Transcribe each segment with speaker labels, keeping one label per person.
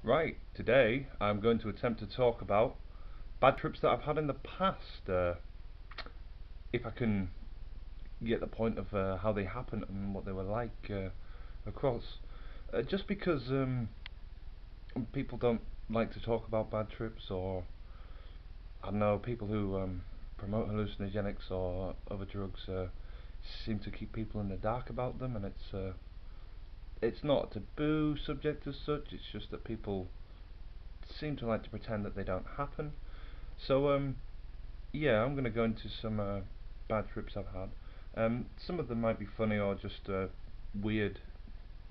Speaker 1: Right, today I'm going to attempt to talk about bad trips that I've had in the past. If I can get the point of how they happened and what they were like across. Just because people don't like to talk about bad trips, or I don't know, people who promote hallucinogenics or other drugs seem to keep people in the dark about them, and it's not a taboo subject as such. It's just that people seem to like to pretend that they don't happen. So yeah, I'm going to go into some bad trips I've had. Some of them might be funny or just weird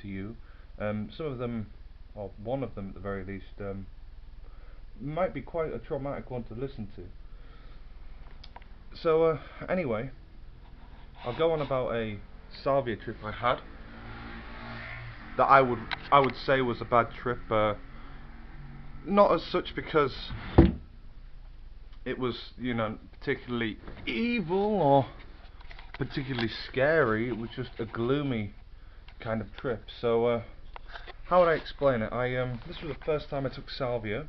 Speaker 1: to you. Some of them, or one of them at the very least, might be quite a traumatic one to listen to. So anyway, I'll go on about a salvia trip I had that I would say was a bad trip. Not as such because it was particularly evil or particularly scary. It was just a gloomy kind of trip. So how would I explain it? I This was the first time I took salvia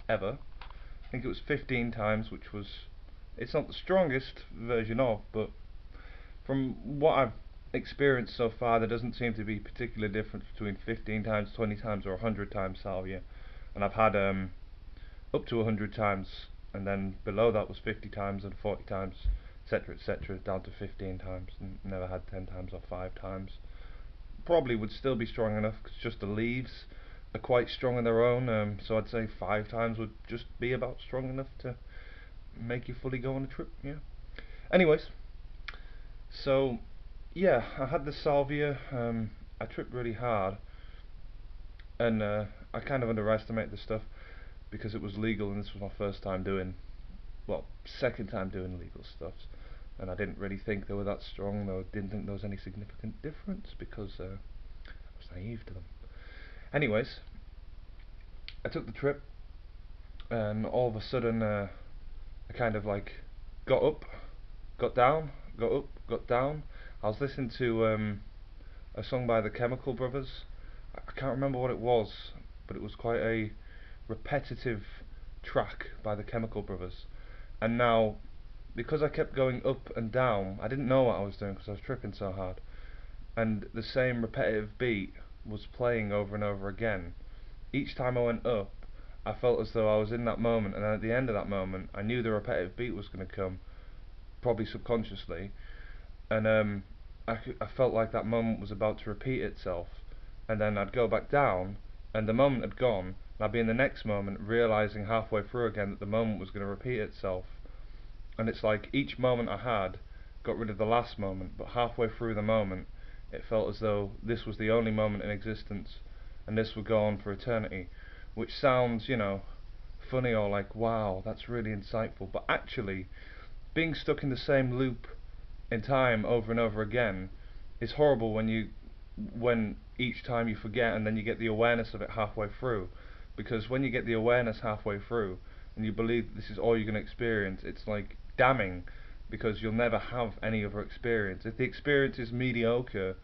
Speaker 1: ever. I think it was 15 times, which was, it's not the strongest version of, but from what I've experienced so far, there doesn't seem to be particular difference between 15 times, 20 times, or 100 times salvia. And I've had up to 100 times, and then below that was 50 times and 40 times, etc., etc., down to 15 times, and never had 10 times or 5 times. Probably would still be strong enough because just the leaves are quite strong on their own. So I'd say 5 times would just be about strong enough to make you fully go on a trip. Yeah. Anyways, so yeah, I had the salvia. I tripped really hard, and I kind of underestimated the stuff because it was legal, and this was my first time doing, well, second time doing legal stuff, and I didn't really think they were that strong. Though I didn't think there was any significant difference because I was naive to them. Anyways, I took the trip, and all of a sudden, I kind of like got up, got down, got up, got down. I was listening to a song by the Chemical Brothers. I can't remember what it was, but it was quite a repetitive track by the Chemical Brothers. And now, because I kept going up and down, I didn't know what I was doing because I was tripping so hard. And the same repetitive beat was playing over and over again. Each time I went up, I felt as though I was in that moment, and then at the end of that moment, I knew the repetitive beat was going to come, probably subconsciously, and I felt like that moment was about to repeat itself, and then I'd go back down, and the moment had gone, and I'd be in the next moment, realizing halfway through again that the moment was going to repeat itself, and it's like each moment I had got rid of the last moment, but halfway through the moment, it felt as though this was the only moment in existence, and this would go on for eternity, which sounds, funny or like, wow, that's really insightful, but actually, being stuck in the same loop in time over and over again is horrible when each time you forget and then you get the awareness of it halfway through, because when you get the awareness halfway through and you believe this is all you're going to experience, it's like damning, because you'll never have any other experience. If the experience is mediocre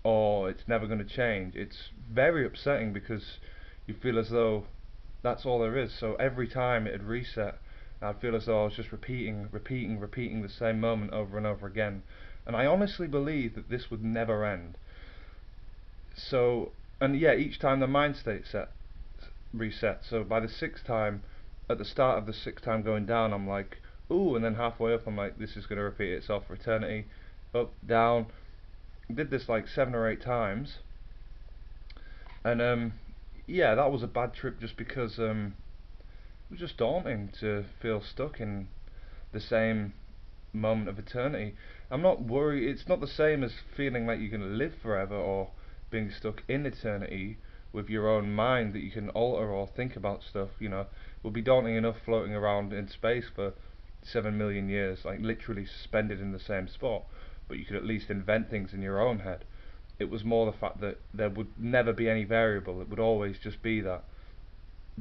Speaker 1: or it's never going to change, it's very upsetting because you feel as though that's all there is. So every time it'd reset, I'd feel as though I was just repeating the same moment over and over again. And I honestly believe that this would never end. So, and yeah, each time the mind state reset. So by the sixth time, at the start of the sixth time going down, I'm like, ooh, and then halfway up, I'm like, this is going to repeat itself for eternity. Up, down. Did this like 7 or 8 times, and yeah, that was a bad trip just because it was just daunting to feel stuck in the same moment of eternity. I'm not worried. It's not the same as feeling like you're going to live forever or being stuck in eternity with your own mind that you can alter or think about stuff. It would be daunting enough floating around in space for 7 million years, like literally suspended in the same spot. But you could at least invent things in your own head. It was more the fact that there would never be any variable. It would always just be that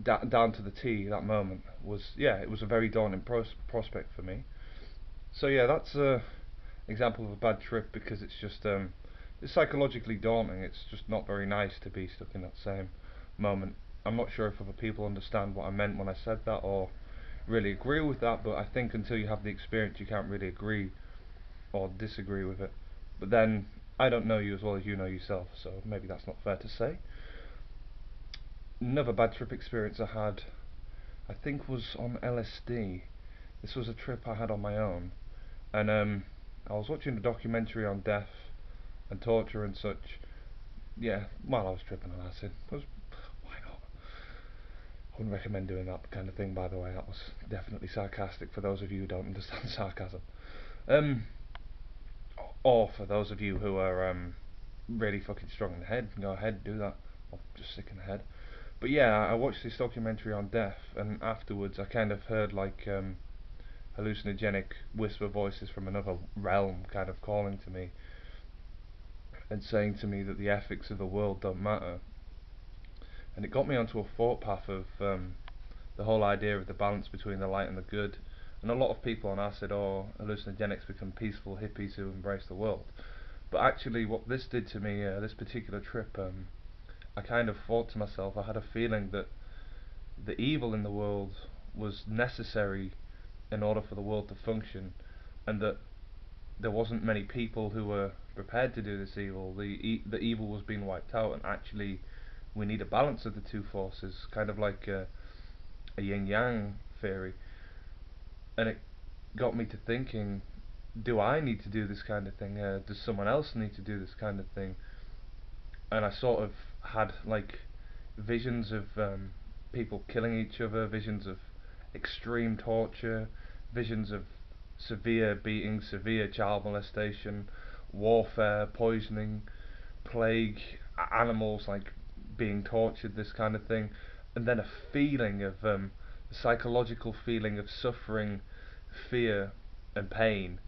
Speaker 1: down to the T. That moment was, yeah, it was a very daunting prospect for me. So yeah, that's a example of a bad trip because it's just it's psychologically daunting. It's just not very nice to be stuck in that same moment I'm not sure if other people understand what I meant when I said that or really agree with that, but I think until you have the experience, you can't really agree or disagree with it. But then I don't know you as well as you know yourself, so maybe that's not fair to say. Another bad trip experience I had, I think, was on LSD. This was a trip I had on my own, and I was watching a documentary on death and torture and such. Yeah, while I was tripping on acid. Why not? I wouldn't recommend doing that kind of thing, by the way. That was definitely sarcastic for those of you who don't understand sarcasm. Um, or for those of you who are really fucking strong in the head, go ahead, do that. Or just sick in the head. But yeah, I watched this documentary on death, and afterwards I kind of heard like hallucinogenic whisper voices from another realm kind of calling to me and saying to me that the ethics of the world don't matter. And it got me onto a thought path of the whole idea of the balance between the light and the good. And a lot of people on acid or hallucinogenics become peaceful hippies who embrace the world. But actually, what this did to me, this particular trip, I kind of thought to myself, I had a feeling that the evil in the world was necessary in order for the world to function, and that there wasn't many people who were prepared to do this evil. The evil was being wiped out, and actually, we need a balance of the two forces, kind of like a yin yang theory. And it got me to thinking, do I need to do this kind of thing? Does someone else need to do this kind of thing? And I sort of had like visions of people killing each other, visions of extreme torture, visions of severe beating, severe child molestation, warfare, poisoning, plague, animals like being tortured, this kind of thing, and then a feeling of a psychological feeling of suffering, fear, and pain,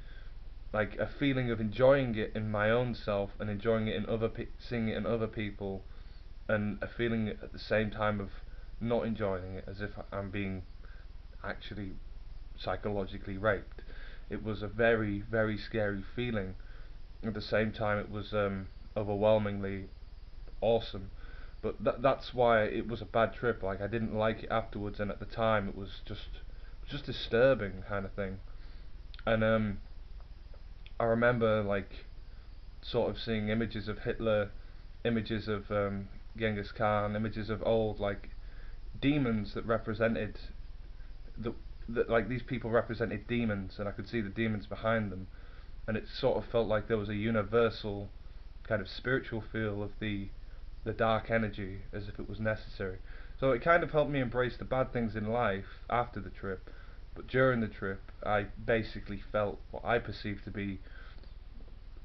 Speaker 1: like a feeling of enjoying it in my own self and enjoying it in seeing it in other people, and a feeling at the same time of not enjoying it, as if I'm being actually psychologically raped. It was a very, very scary feeling. At the same time, it was overwhelmingly awesome. But that's why it was a bad trip. Like, I didn't like it afterwards, and at the time it was just disturbing kind of thing. And I remember like sort of seeing images of Hitler, images of Genghis Khan, images of old like demons that represented the that like these people represented demons, and I could see the demons behind them, and it sort of felt like there was a universal kind of spiritual feel of the dark energy, as if it was necessary. So it kind of helped me embrace the bad things in life after the trip, but during the trip I basically felt what I perceived to be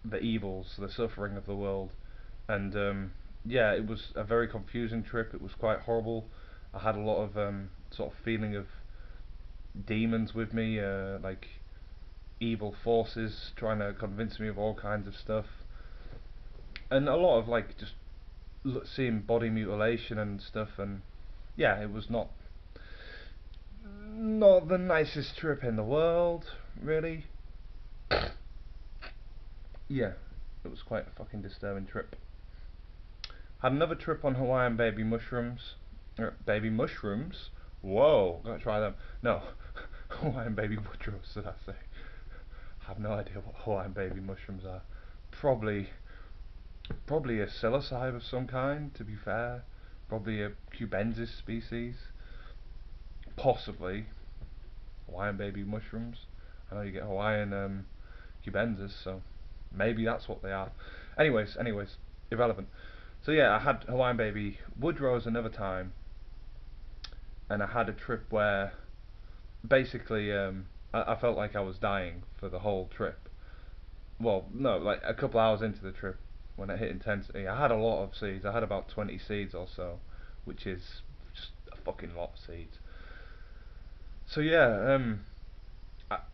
Speaker 1: the evils, the suffering of the world. And yeah, it was a very confusing trip. It was quite horrible. I had a lot of sort of feeling of demons with me, like evil forces trying to convince me of all kinds of stuff, and a lot of like just seeing body mutilation and stuff. And yeah, it was not the nicest trip in the world, really. Yeah, it was quite a fucking disturbing trip. Had another trip on Hawaiian baby mushrooms. Baby mushrooms? Whoa, gotta try them. No, Hawaiian baby woodrows, did I say? I have no idea what Hawaiian baby mushrooms are. Probably, probably a psilocybe of some kind, to be fair. Probably a cubensis species. Possibly Hawaiian baby mushrooms. I know you get Hawaiian cubensis, so maybe that's what they are. Anyways, irrelevant. So yeah, I had Hawaiian baby woodrows another time, and I had a trip where basically I felt like I was dying for the whole trip. Well, no, like a couple hours into the trip when it hit intensity, I had a lot of seeds. I had about 20 seeds or so, which is just a fucking lot of seeds. So yeah,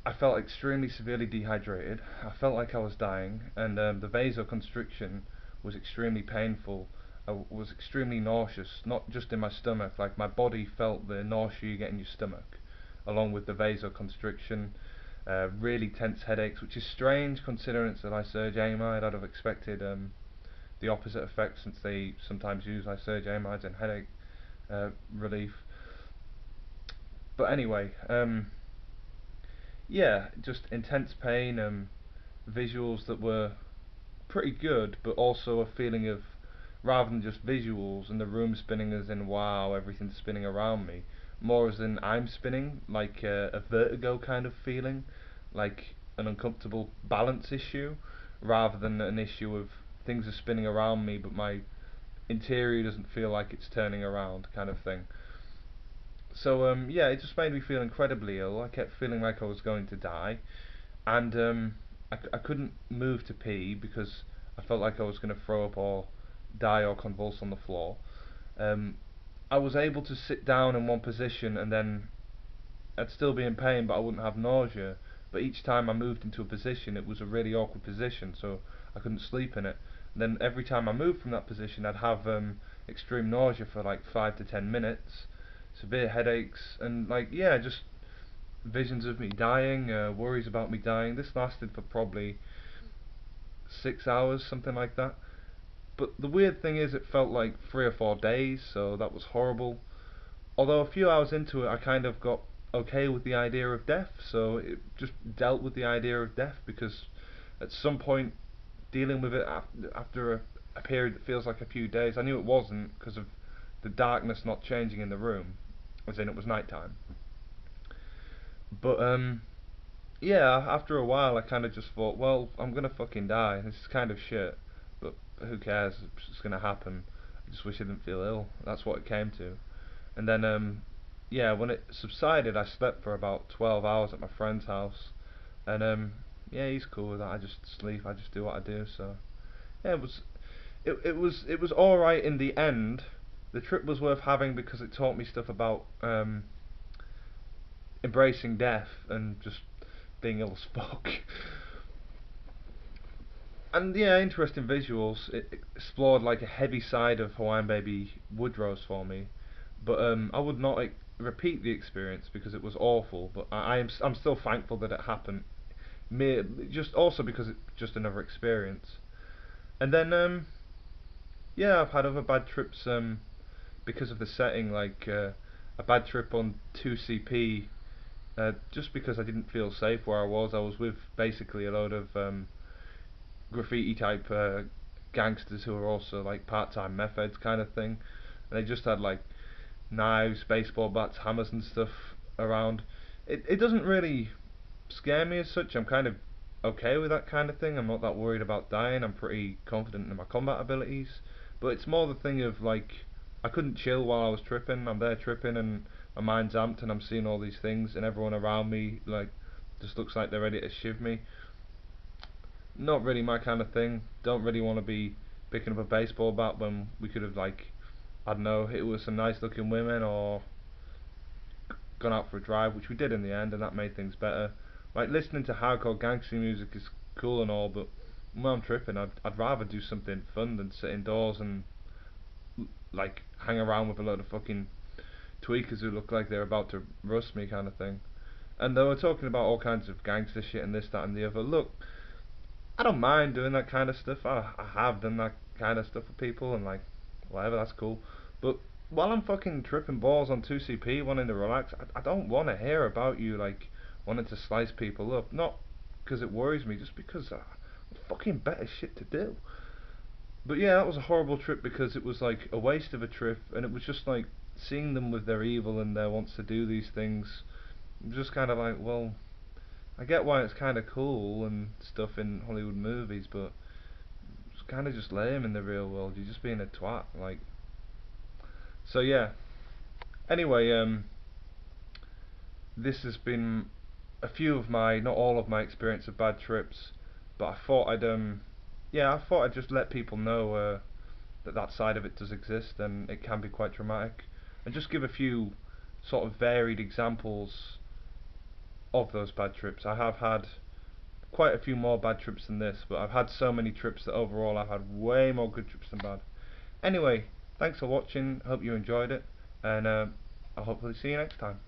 Speaker 1: I felt extremely severely dehydrated. I felt like I was dying, and the vasoconstriction was extremely painful. I was extremely nauseous, not just in my stomach, like my body felt the nausea you get in your stomach, along with the vasoconstriction, really tense headaches, which is strange considering it's an lysergamide. I'd have expected the opposite effect, since they sometimes use lysergamides in headache. relief. But anyway, yeah, just intense pain, visuals that were pretty good, but also a feeling of, rather than just visuals and the room spinning as in wow, everything's spinning around me, more as in I'm spinning, like a vertigo kind of feeling, like an uncomfortable balance issue, rather than an issue of things are spinning around me, but my interior doesn't feel like it's turning around, kind of thing. So yeah, it just made me feel incredibly ill. I kept feeling like I was going to die, and I couldn't move to pee because I felt like I was going to throw up or die or convulse on the floor. Um, I was able to sit down in one position and then I'd still be in pain, but I wouldn't have nausea. But each time I moved into a position, it was a really awkward position, so I couldn't sleep in it. And then every time I moved from that position, I'd have extreme nausea for like 5 to 10 minutes, severe headaches, and like yeah, just visions of me dying, worries about me dying. This lasted for probably 6 hours, something like that. But the weird thing is, it felt like 3 or 4 days, so that was horrible. Although a few hours into it, I kind of got okay with the idea of death, so it just dealt with the idea of death because at some point, dealing with it after a period that feels like a few days, I knew it wasn't because of the darkness not changing in the room, as in it was night time. But yeah, after a while, I kind of just thought, well, I'm gonna fucking die. This is kind of shit, but who cares? It's just gonna happen. I just wish I didn't feel ill. That's what it came to. And then, yeah, when it subsided, I slept for about 12 hours at my friend's house. And yeah, he's cool with that. I just sleep. I just do what I do. So yeah, it was all right in the end. The trip was worth having because it taught me stuff about embracing death and just being ill as fuck. And yeah, interesting visuals. It explored like a heavy side of Hawaiian Baby Woodrose for me, but I would not like, repeat the experience because it was awful. But I'm still thankful that it happened. Just also because it's just another experience. And then yeah, I've had other bad trips because of the setting, like a bad trip on 2CP. Just because I didn't feel safe where I was. I was with basically a load of graffiti type gangsters who are also like part-time meth heads kind of thing, and they just had like knives, baseball bats, hammers and stuff around. It doesn't really scare me as such. I'm kind of okay with that kind of thing. I'm not that worried about dying. I'm pretty confident in my combat abilities, but it's more the thing of like I couldn't chill while I was tripping. I'm there tripping and my mind's amped and I'm seeing all these things and everyone around me like just looks like they're ready to shiv me. Not really my kind of thing. Don't really want to be picking up a baseball bat when we could have like, I don't know, hit it with some nice looking women or gone out for a drive, which we did in the end, and that made things better. Like listening to hardcore gangster music is cool and all, but when I'm tripping, I'd rather do something fun than sit indoors and like hang around with a load of fucking tweakers who look like they're about to rust me, kind of thing. And they were talking about all kinds of gangster shit and this, that, and the other. Look, I don't mind doing that kind of stuff. I have done that kind of stuff with people and like whatever, that's cool. But while I'm fucking tripping balls on 2CP, wanting to relax, I don't want to hear about you like wanting to slice people up. Not because it worries me, just because fucking better shit to do. But yeah, that was a horrible trip because it was like a waste of a trip, and it was just like seeing them with their evil and their wants to do these things. I'm just kind of like, well, I get why it's kind of cool and stuff in Hollywood movies, but it's kind of just lame in the real world. You're just being a twat, like. So yeah. Anyway, this has been a few of my, not all of my experience of bad trips, but I thought yeah, I thought I'd just let people know that that side of it does exist and it can be quite traumatic, and just give a few sort of varied examples of those bad trips. I have had quite a few more bad trips than this, but I've had so many trips that overall I've had way more good trips than bad. Anyway, thanks for watching, hope you enjoyed it, and I'll hopefully see you next time.